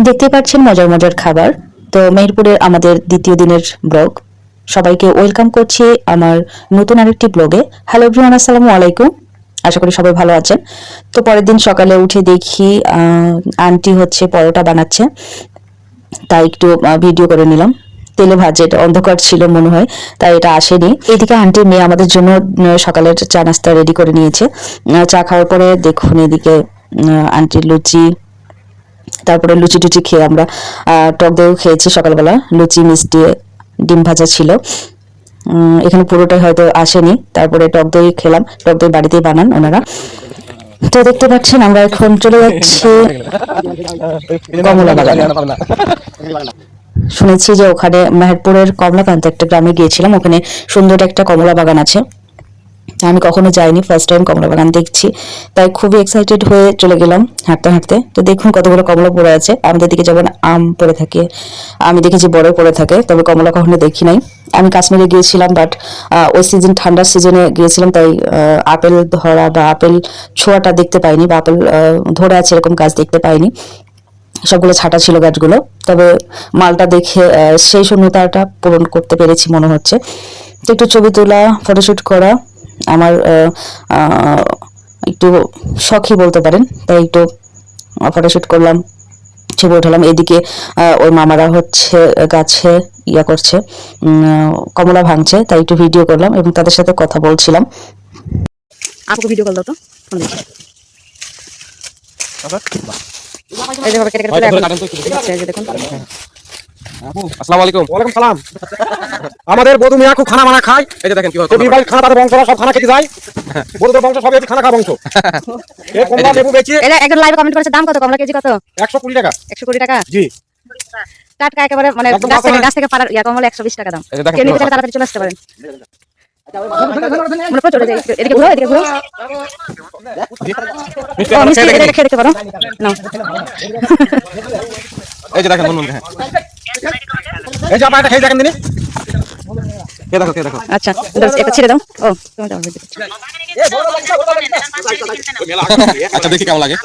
দেখতেই পাচ্ছেন মজার মজার খাবার। তো মেহেরপুরের আমাদের দ্বিতীয় দিনের ব্লগ, সবাইকে ওয়েলকাম করছি আমার নতুন আরেকটি ব্লগে। হ্যালো এভরিওয়ান, আসসালামু আলাইকুম। আশা করি সবাই ভালো আছেন। তো পরের দিন সকালে উঠে দেখি আন্টি হচ্ছে পরোটা বানাচ্ছে, তাই একটু ভিডিও করে নিলাম। তেলে ভাজে, এটা অন্ধকার ছিল মনে হয়, তাই এটা আসেনি। এদিকে আন্টির মেয়ে আমাদের জন্য সকালের চা নাস্তা রেডি করে নিয়েছে। চা খাওয়ার পরে দেখুন এদিকে আন্টির লুচি, তারপরে লুচি টুচি খেয়ে আমরা টক দইও খেয়েছি সকালবেলা। লুচি, মিষ্টি, ডিম ভাজা ছিল। এখানে পুরোটাই হয়তো আসেনি। তারপরে টক দই খেলাম, টক দই বাড়িতেই বানান ওনারা। তো দেখতে পাচ্ছেন আমরা এখন চলে যাচ্ছি কমলা বাগানে। শুনেছি যে ওখানে মেহেরপুরের কমলাকান্ত একটা গ্রামে গিয়েছিলাম, ওখানে সুন্দর একটা কমলা বাগান আছে। আমি কখনো যাইনি, ফার্স্ট টাইম কমলা বাগান দেখছি, তাই খুবই এক্সাইটেড হয়ে চলে গেলাম হাঁটতে হাঁটতে। তো দেখুন কতগুলো কমলা পড়ে আছে। আমাদের দিকে যেমন আম পড়ে থাকে, আমি দেখেছি বড় পড়ে থাকে, তবে কমলা কখনো দেখি নাই। আমি কাশ্মীরে গিয়েছিলাম, বাট ওই সিজন ঠান্ডার সিজনে গিয়েছিলাম, তাই আপেল ধরা বা আপেল ছোঁয়াটা দেখতে পাইনি, বা আপেল ধরে আছে এরকম গাছ দেখতে পাইনি। সবগুলো ছাটা ছিল গাছগুলো, তবে মালটা দেখে সেই শূন্যতাটা পূরণ করতে পেরেছি মনে হচ্ছে। তো একটু ছবি তোলা, ফটোশুট করা আমার একটু শখই বলতে পারেন, তাই একটু ফটোশুট করলাম, ছবি উঠালাম। এদিকে ওই মামারা হচ্ছে গাছে করছে, কমলা ভাঙছে, তাই একটু ভিডিও করলাম এবং তাদের সাথে কথা বলছিলাম। আপুকে ভিডিও কল দাও তো, ফোন দিচ্ছি। এই যে ভাবে কেটে কেটে আচ্ছা, এই যে দেখুন। আসসালামু আলাইকুম। ওয়ালাইকুম সালাম। আমাদের বধূ মিয়া খুব খানা মানা খায়। এই যে দেখেন কি হয়, কবির ভাই খানা, তাদের বংশরা সব খানা খেতে যায়। বধূদের বংশ সব এই খানা খাওয়া বংশ। এই কমলা লেবু বেচি। এই একজন লাইভে কমেন্ট করেছে দাম কত, কমলা কেজি কত? 120 টাকা। 120 টাকা? জি। টাটকা একেবারে, মানে গাছ থেকে পাড়া কমলা 120 টাকা দাম। কে নিতে চাইলে তাড়াতাড়ি চলে আসতে পারেন। মনে প্রচুর এদিকে ঘুরো, এদিকে ঘুরো। মিষ্টি খেয়ে দেখতে পারো। নাও। এই যে দেখেন মন দেখেন। এই যে আপনারা এটা খেয়ে দেখেন দিনি। কে দেখো, কে দেখো। আচ্ছা, একটা ছেড়ে দাও। ও তুমি দাও। আচ্ছা দেখি কেমন লাগে।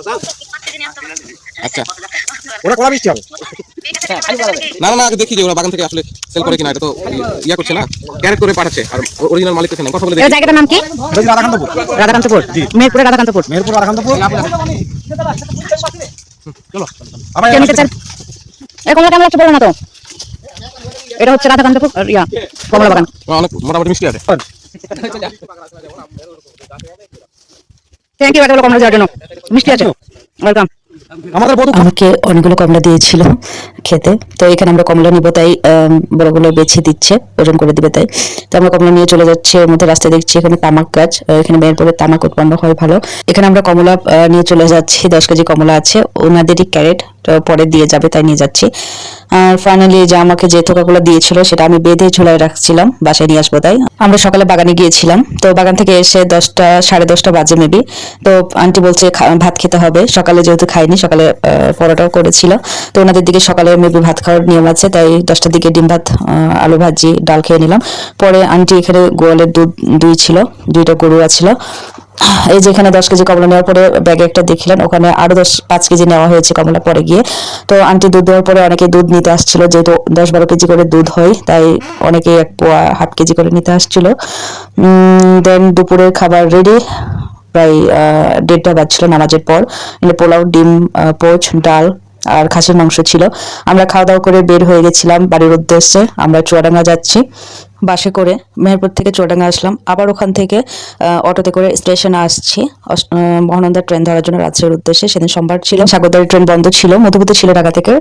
আচ্ছা, ওরা কলা মিষ্টি হবে। না না না, আগে দেখি যে ওরা বাগান থেকে আসলে সেল করে কিনা। এটা তো করছে না, ক্যারেট করে পাঠাচ্ছে। আর অরিজিনাল মালিক এখানে কথা বলে দেখি। এই জায়গাটার নাম কি? রাধাকান্তপুর। রাধাকান্তপুর? জি, মেহেরপুরের রাধাকান্তপুর। মেহেরপুর রাধাকান্তপুর। চলো আবার কে নিতে চান? এই কমলা কেমন লাগছে বলো না তো। এটা হচ্ছে রাধাকান্তপুর কমলা বাগান। অনেক মোটামুটি মিষ্টি আছে। থ্যাংক ইউ এতগুলো কমলা দেওয়ার জন্য। মিষ্টি আছে, ওয়েলকাম। আমাকে অনেকগুলো কমলা দিয়েছিল খেতে, তো এখানে আমরা কমলা নিব, তাই বড়গুলো বেছে দিচ্ছে, ওজন করে দিবে, তাই তো আমরা কমলা নিয়ে চলে যাচ্ছি। এর মধ্যে রাস্তায় দেখছি এখানে তামাক গাছ, এখানে মেহেরপুরে তামাক উৎপন্ন হয় ভালো। এখানে আমরা কমলা নিয়ে চলে যাচ্ছি, 10 কেজি কমলা আছে, ওনাদেরই ক্যারেট পরে দিয়ে যাবে, তাই নিয়ে যাচ্ছি। আর ফাইনালি যে আমাকে যে থোকাগুলো দিয়েছিল সেটা আমি বেঁধে ঝোলায় রাখছিলাম, বাসায় নিয়ে আসবো। তাই আমরা সকালে বাগানে গিয়েছিলাম, তো বাগান থেকে এসে 10টা সাড়ে 10টা বাজে মেবি। তো আন্টি বলছে ভাত খেতে হবে, সকালে যেহেতু খাইনি, সকালে পরোটাও করেছিল, তো ওনাদের দিকে সকালে মেবি ভাত খাওয়ার নিয়ম আছে, তাই 10টার দিকে ডিম ভাত, আলু ভাজি, ডাল খেয়ে নিলাম। পরে আন্টি এখানে গোয়ালের দুধ দুইছিল, 2টা গরু আছিল। এই যে এখানে 10 কেজি কমলা নেওয়ার পরে ব্যাগে একটা দেখলেন, ওখানে আরো 5 কেজি নেওয়া হয়েছে কমলা পরে গিয়ে। তো আন্টি দুধ দেওয়ার পরে অনেকে দুধ নিতে আসছিল, যেহেতু 10-12 কেজি করে দুধ হয়, তাই অনেকে 1 পোয়া 1/2 কেজি করে নিতে আসছিল। দেন দুপুরের খাবার রেডি, প্রায় 1:30 বাজছিল নামাজের পর। পোলাও, ডিম পোচ, ডাল আর খাসির মাংস ছিল। আমরা খাওয়া দাওয়া করে বের হয়ে গেছিলাম বাড়ির উদ্দেশ্যে। আমরা চুয়াডাঙ্গা যাচ্ছি বাসে করে, মেহেরপুর থেকে চুয়াডাঙ্গা আসলাম, আবার ওখান থেকে অটোতে করে স্টেশনে আসছি মহানন্দা ট্রেন ধরার জন্য রাত্রের উদ্দেশ্যে। সেদিন সোমবার ছিল, সাগরদারি ট্রেন বন্ধ ছিল, মধুপুতি ছিল ঢাকা থেকে,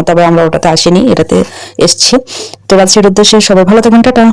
তবে আমরা ওটাতে আসিনি, এটাতে এসছি। তো রাত্রের উদ্দেশ্যে সবাই ভালো থাকবেন, টাটা।